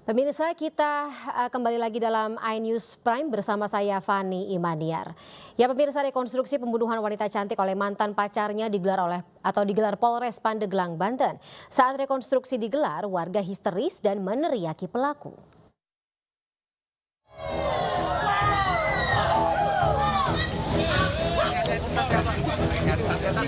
Pemirsa, kita kembali lagi dalam iNews Prime bersama saya Fani Imaniar. Ya pemirsa, rekonstruksi pembunuhan wanita cantik oleh mantan pacarnya digelar Polres Pandeglang, Banten. Saat rekonstruksi digelar, warga histeris dan meneriaki pelaku.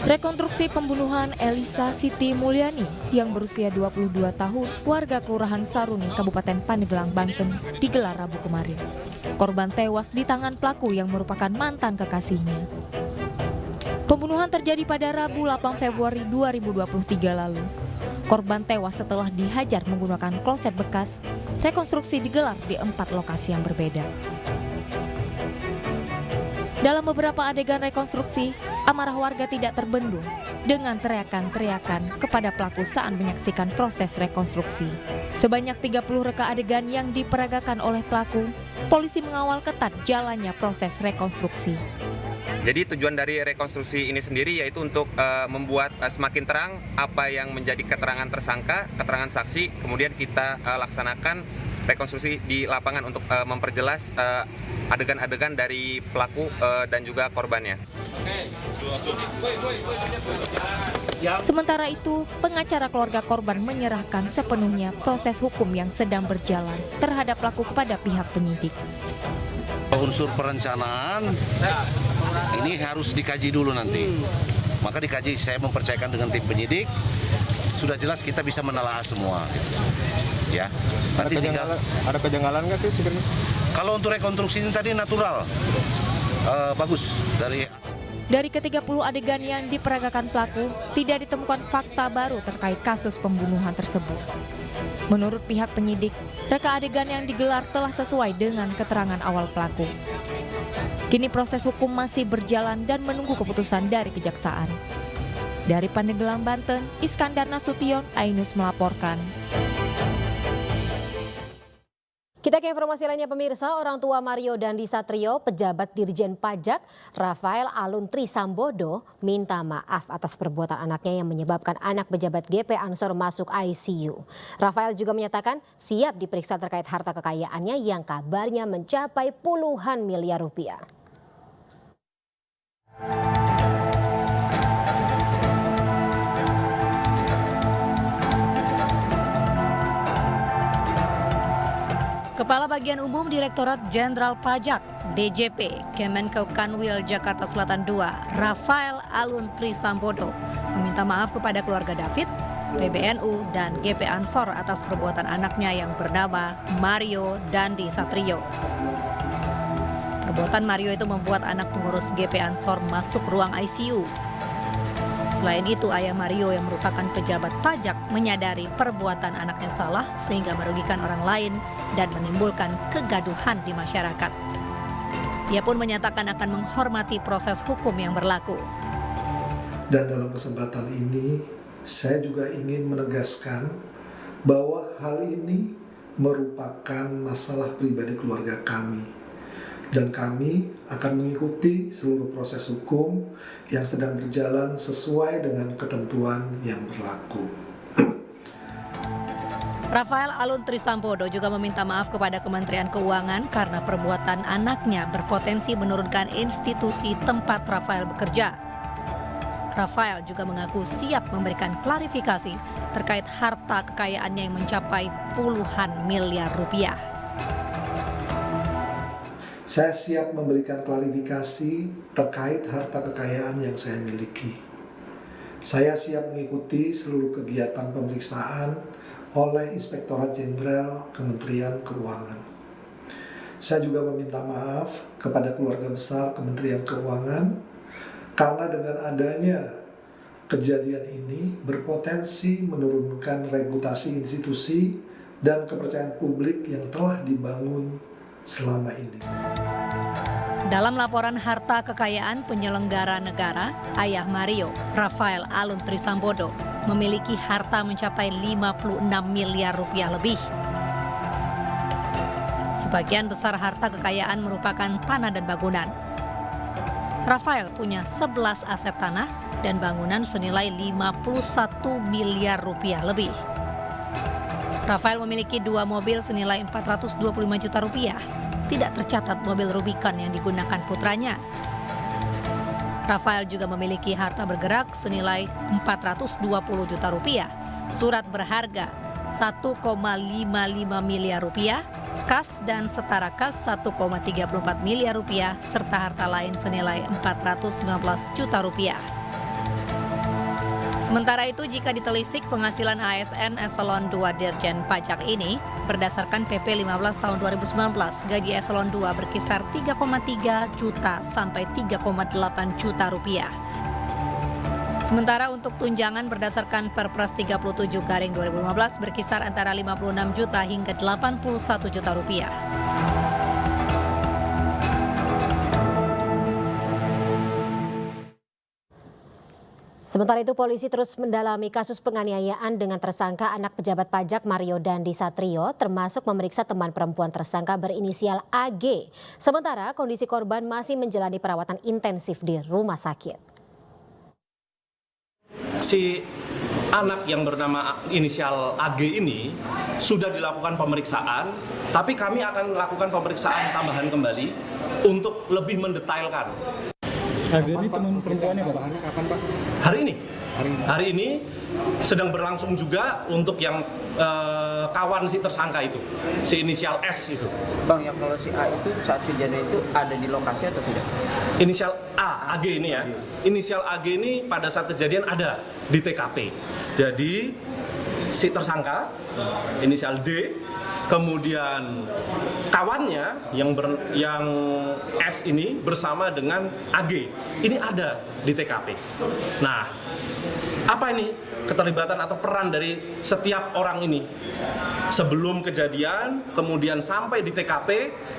Rekonstruksi pembunuhan Elisa Siti Mulyani yang berusia 22 tahun, warga Kelurahan Saruni, Kabupaten Pandeglang, Banten, digelar Rabu kemarin. Korban tewas di tangan pelaku yang merupakan mantan kekasihnya. Pembunuhan terjadi pada Rabu 8 Februari 2023 lalu. Korban tewas setelah dihajar menggunakan kloset bekas. Rekonstruksi digelar di 4 lokasi yang berbeda. Dalam beberapa adegan rekonstruksi, amarah warga tidak terbendung dengan teriakan-teriakan kepada pelaku saat menyaksikan proses rekonstruksi. Sebanyak 30 reka adegan yang diperagakan oleh pelaku, polisi mengawal ketat jalannya proses rekonstruksi. Jadi tujuan dari rekonstruksi ini sendiri yaitu untuk membuat semakin terang apa yang menjadi keterangan tersangka, keterangan saksi, kemudian kita laksanakan rekonstruksi di lapangan untuk memperjelas adegan-adegan dari pelaku dan juga korbannya. Sementara itu, pengacara keluarga korban menyerahkan sepenuhnya proses hukum yang sedang berjalan terhadap pelaku kepada pihak penyidik. Unsur perencanaan ini harus dikaji dulu nanti. Maka dikaji, saya mempercayakan dengan tim penyidik. Sudah jelas kita bisa menelaah semua. Ya. Nanti ada kejanggalan nggak sih sebenarnya? Kalau untuk rekonstruksi ini tadi natural, bagus Dari ke-30 adegan yang diperagakan pelaku, tidak ditemukan fakta baru terkait kasus pembunuhan tersebut. Menurut pihak penyidik, reka adegan yang digelar telah sesuai dengan keterangan awal pelaku. Kini proses hukum masih berjalan dan menunggu keputusan dari kejaksaan. Dari Pandeglang, Banten, Iskandar Nasution, iNews melaporkan. Kita ke informasi lainnya pemirsa, orang tua Mario Dandi Satrio, pejabat Dirjen Pajak, Rafael Alun Trisambodo, minta maaf atas perbuatan anaknya yang menyebabkan anak pejabat GP Ansor masuk ICU. Rafael juga menyatakan siap diperiksa terkait harta kekayaannya yang kabarnya mencapai puluhan miliar rupiah. Kepala Bagian Umum Direktorat Jenderal Pajak DJP Kemenko Kanwil Jakarta Selatan II, Rafael Alun Trisambodo, meminta maaf kepada keluarga David, PBNU, dan GP Ansor atas perbuatan anaknya yang bernama Mario Dandi Satrio. Perbuatan Mario itu membuat anak pengurus GP Ansor masuk ruang ICU. Selain itu, ayah Mario yang merupakan pejabat pajak menyadari perbuatan anaknya salah sehingga merugikan orang lain dan menimbulkan kegaduhan di masyarakat. Ia pun menyatakan akan menghormati proses hukum yang berlaku. Dan dalam kesempatan ini, saya juga ingin menegaskan bahwa hal ini merupakan masalah pribadi keluarga kami. Dan kami akan mengikuti seluruh proses hukum yang sedang berjalan sesuai dengan ketentuan yang berlaku. Rafael Alun Trisambodo juga meminta maaf kepada Kementerian Keuangan karena perbuatan anaknya berpotensi menurunkan institusi tempat Rafael bekerja. Rafael juga mengaku siap memberikan klarifikasi terkait harta kekayaannya yang mencapai puluhan miliar rupiah. Saya siap memberikan klarifikasi terkait harta kekayaan yang saya miliki. Saya siap mengikuti seluruh kegiatan pemeriksaan oleh Inspektorat Jenderal Kementerian Keuangan. Saya juga meminta maaf kepada keluarga besar Kementerian Keuangan karena dengan adanya kejadian ini berpotensi menurunkan reputasi institusi dan kepercayaan publik yang telah dibangun selama ini. Dalam laporan harta kekayaan penyelenggara negara, ayah Mario, Rafael Alun Trisambodo, memiliki harta mencapai 56 miliar rupiah lebih. Sebagian besar harta kekayaan merupakan tanah dan bangunan. Rafael punya 11 aset tanah dan bangunan senilai 51 miliar rupiah lebih. Rafael memiliki 2 mobil senilai 425 juta rupiah. Tidak tercatat mobil Rubicon yang digunakan putranya. Rafael juga memiliki harta bergerak senilai 420 juta rupiah, surat berharga 1,55 miliar rupiah, kas dan setara kas 1,34 miliar rupiah, serta harta lain senilai 419 juta rupiah. Sementara itu, jika ditelisik penghasilan ASN Eselon 2 Dirjen Pajak ini, berdasarkan PP 15 tahun 2019, gaji Eselon 2 berkisar 3,3 juta sampai 3,8 juta rupiah. Sementara untuk tunjangan berdasarkan Perpres 37/2015 berkisar antara 56 juta hingga 81 juta rupiah. Sementara itu polisi terus mendalami kasus penganiayaan dengan tersangka anak pejabat pajak Mario Dandi Satrio, termasuk memeriksa teman perempuan tersangka berinisial AG. Sementara kondisi korban masih menjalani perawatan intensif di rumah sakit. Si anak yang bernama inisial AG ini sudah dilakukan pemeriksaan, tapi kami akan melakukan pemeriksaan tambahan kembali untuk lebih mendetailkan. AG ini teman perempuannya Pak? Kapan Pak? Hari ini sedang berlangsung juga untuk yang kawan si tersangka itu, si inisial S itu. Bang, yang kalau si A itu saat kejadian itu ada di lokasi atau tidak? Inisial A, AG ini ya. Inisial AG ini pada saat kejadian ada di TKP. Jadi si tersangka, inisial D, kemudian kawannya yang S ini bersama dengan AG ini ada di TKP. Nah, apa ini keterlibatan atau peran dari setiap orang ini sebelum kejadian, kemudian sampai di TKP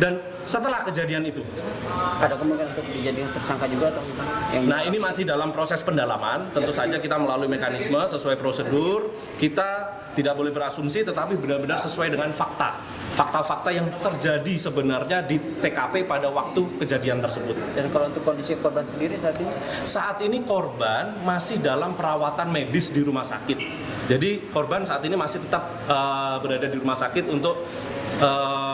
dan setelah kejadian itu? Ada kemungkinan untuk dijadikan tersangka juga atau yang Nah, ini masih dalam proses pendalaman. Tentu saja kita melalui mekanisme sesuai prosedur. Kita tidak boleh berasumsi, tetapi benar-benar sesuai dengan fakta. Fakta-fakta yang terjadi sebenarnya di TKP pada waktu kejadian tersebut. Dan kalau untuk kondisi korban sendiri saat ini? Saat ini korban masih dalam perawatan medis di rumah sakit. Jadi korban saat ini masih tetap berada di rumah sakit untuk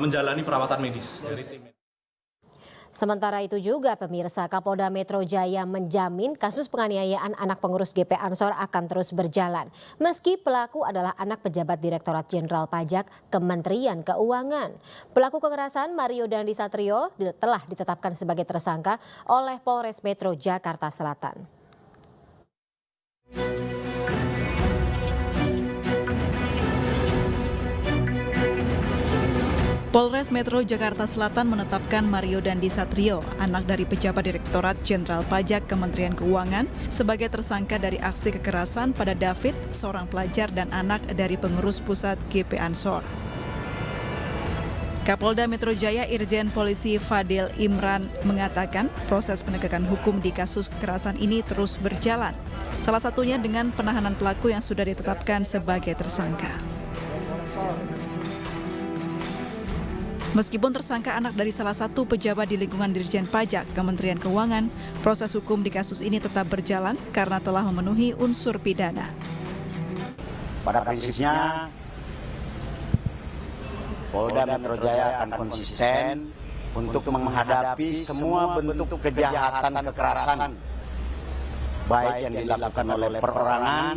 menjalani perawatan medis. Sementara itu juga pemirsa, Kapolda Metro Jaya menjamin kasus penganiayaan anak pengurus GP Ansor akan terus berjalan. Meski pelaku adalah anak pejabat Direktorat Jenderal Pajak Kementerian Keuangan. Pelaku kekerasan Mario Dandi Satrio telah ditetapkan sebagai tersangka oleh Polres Metro Jakarta Selatan. Polres Metro Jakarta Selatan menetapkan Mario Dandi Satrio, anak dari pejabat Direktorat Jenderal Pajak Kementerian Keuangan, sebagai tersangka dari aksi kekerasan pada David, seorang pelajar dan anak dari pengurus pusat GP Ansor. Kapolda Metro Jaya Irjen Polisi Fadil Imran mengatakan proses penegakan hukum di kasus kekerasan ini terus berjalan, salah satunya dengan penahanan pelaku yang sudah ditetapkan sebagai tersangka. Meskipun tersangka anak dari salah satu pejabat di lingkungan Dirjen Pajak Kementerian Keuangan, proses hukum di kasus ini tetap berjalan karena telah memenuhi unsur pidana. Pada prinsipnya, Polda Metro Jaya akan konsisten untuk menghadapi semua bentuk kejahatan kekerasan, baik yang dilakukan oleh perorangan,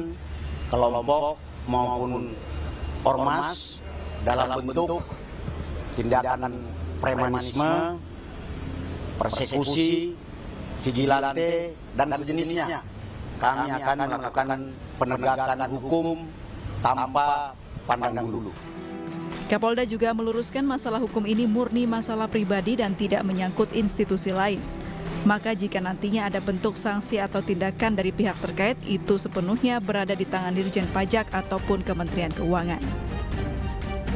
kelompok maupun ormas dalam bentuk tindakan premanisme, persekusi, vigilante, dan sejenisnya. Kami akan melakukan penegakan hukum tanpa pandang bulu. Kapolda juga meluruskan masalah hukum ini murni masalah pribadi dan tidak menyangkut institusi lain. Maka jika nantinya ada bentuk sanksi atau tindakan dari pihak terkait, itu sepenuhnya berada di tangan Dirjen Pajak ataupun Kementerian Keuangan.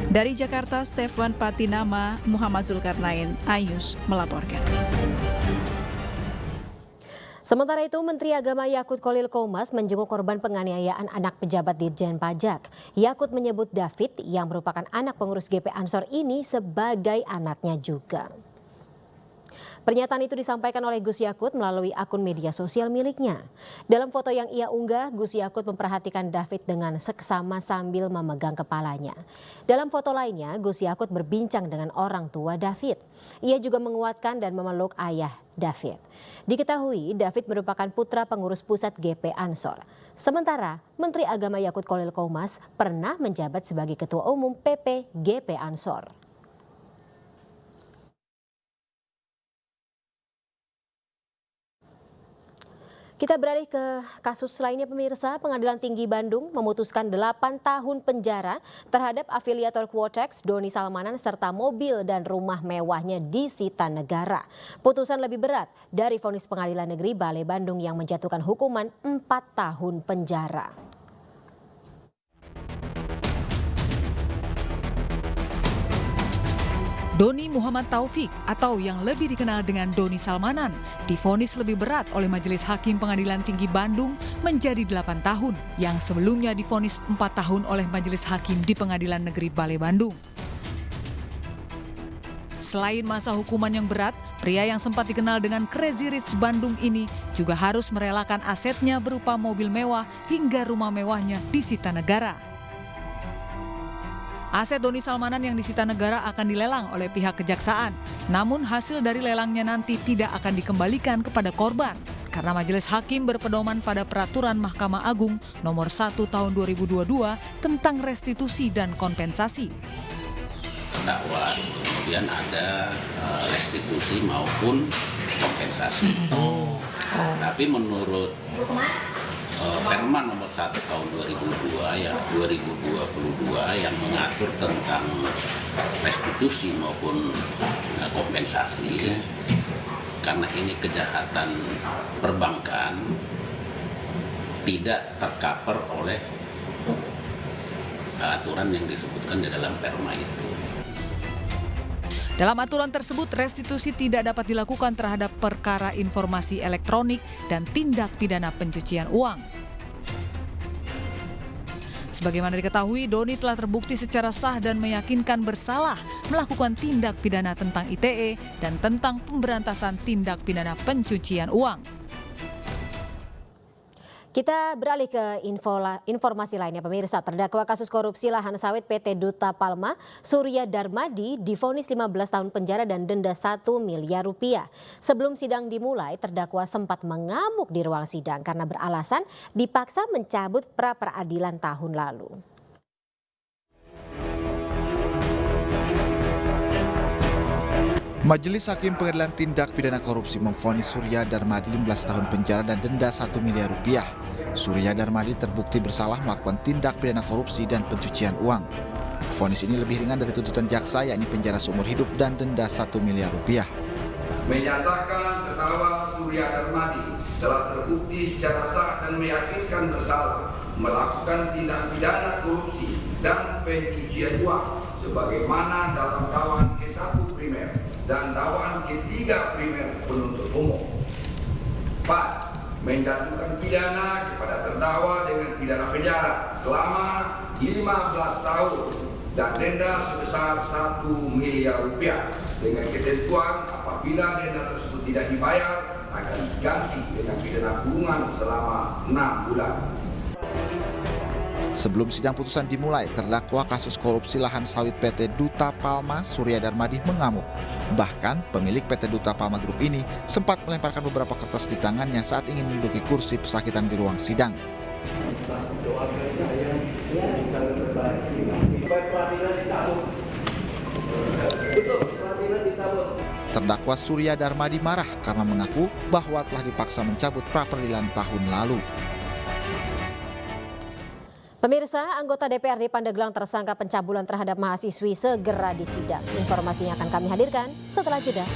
Dari Jakarta, Stefan Patinama, Muhammad Zulkarnain, Ayus melaporkan. Sementara itu, Menteri Agama Yakut Khalil Qomas menjenguk korban penganiayaan anak pejabat Dirjen Pajak. Yakut menyebut David yang merupakan anak pengurus GP Ansor ini sebagai anaknya juga. Pernyataan itu disampaikan oleh Gus Yakut melalui akun media sosial miliknya. Dalam foto yang ia unggah, Gus Yakut memperhatikan David dengan seksama sambil memegang kepalanya. Dalam foto lainnya, Gus Yakut berbincang dengan orang tua David. Ia juga menguatkan dan memeluk ayah David. Diketahui David merupakan putra pengurus pusat GP Ansor. Sementara Menteri Agama Yakut Khalil Qomas pernah menjabat sebagai Ketua Umum PP GP Ansor. Kita beralih ke kasus lainnya pemirsa. Pengadilan Tinggi Bandung memutuskan 8 tahun penjara terhadap afiliator Quotex Doni Salmanan serta mobil dan rumah mewahnya disita negara. Putusan lebih berat dari vonis Pengadilan Negeri Balai Bandung yang menjatuhkan hukuman 4 tahun penjara. Doni Muhammad Taufik atau yang lebih dikenal dengan Doni Salmanan divonis lebih berat oleh Majelis Hakim Pengadilan Tinggi Bandung menjadi 8 tahun yang sebelumnya divonis 4 tahun oleh Majelis Hakim di Pengadilan Negeri Balai Bandung. Selain masa hukuman yang berat, pria yang sempat dikenal dengan Crazy Rich Bandung ini juga harus merelakan asetnya berupa mobil mewah hingga rumah mewahnya disita negara. Aset Doni Salmanan yang disita negara akan dilelang oleh pihak kejaksaan. Namun hasil dari lelangnya nanti tidak akan dikembalikan kepada korban. Karena Majelis Hakim berpedoman pada Peraturan Mahkamah Agung Nomor 1 Tahun 2022 tentang restitusi dan kompensasi. Terdakwa kemudian ada restitusi maupun kompensasi. Tapi menurut Perma nomor 1 tahun 2022 yang mengatur tentang restitusi maupun kompensasi, karena ini kejahatan perbankan tidak tercover oleh aturan yang disebutkan di dalam Perma itu. Dalam aturan tersebut, restitusi tidak dapat dilakukan terhadap perkara informasi elektronik dan tindak pidana pencucian uang. Sebagaimana diketahui, Doni telah terbukti secara sah dan meyakinkan bersalah melakukan tindak pidana tentang ITE dan tentang pemberantasan tindak pidana pencucian uang. Kita beralih ke informasi lainnya pemirsa. Terdakwa kasus korupsi lahan sawit PT Duta Palma, Surya Darmadi divonis 15 tahun penjara dan denda 1 miliar rupiah. Sebelum sidang dimulai, terdakwa sempat mengamuk di ruang sidang karena beralasan dipaksa mencabut pra peradilan tahun lalu. Majelis Hakim Pengadilan Tindak Pidana Korupsi memvonis Surya Darmadi 15 tahun penjara dan denda 1 miliar rupiah. Surya Darmadi terbukti bersalah melakukan tindak pidana korupsi dan pencucian uang. Vonis ini lebih ringan dari tuntutan jaksa, yakni penjara seumur hidup dan denda 1 miliar rupiah. Menyatakan terdakwa Surya Darmadi telah terbukti secara sah dan meyakinkan bersalah melakukan tindak pidana korupsi dan pencucian uang sebagaimana dalam dakwaan ke-1 primer dan dakwaan ke-3 primer penuntut umum. 4. Menjatuhkan pidana kepada terdakwa dengan pidana penjara selama 15 tahun dan denda sebesar 1 miliar rupiah dengan ketentuan apabila denda tersebut tidak dibayar akan diganti dengan pidana kurungan selama 6 bulan. Sebelum sidang putusan dimulai, terdakwa kasus korupsi lahan sawit PT Duta Palma, Surya Darmadi mengamuk. Bahkan pemilik PT Duta Palma Group ini sempat melemparkan beberapa kertas di tangannya saat ingin menduduki kursi pesakitan di ruang sidang. Terdakwa Surya Darmadi marah karena mengaku bahwa telah dipaksa mencabut pra peradilan tahun lalu. Pemirsa, anggota DPRD Pandeglang tersangka pencabulan terhadap mahasiswi segera disidang. Informasinya akan kami hadirkan setelah jeda.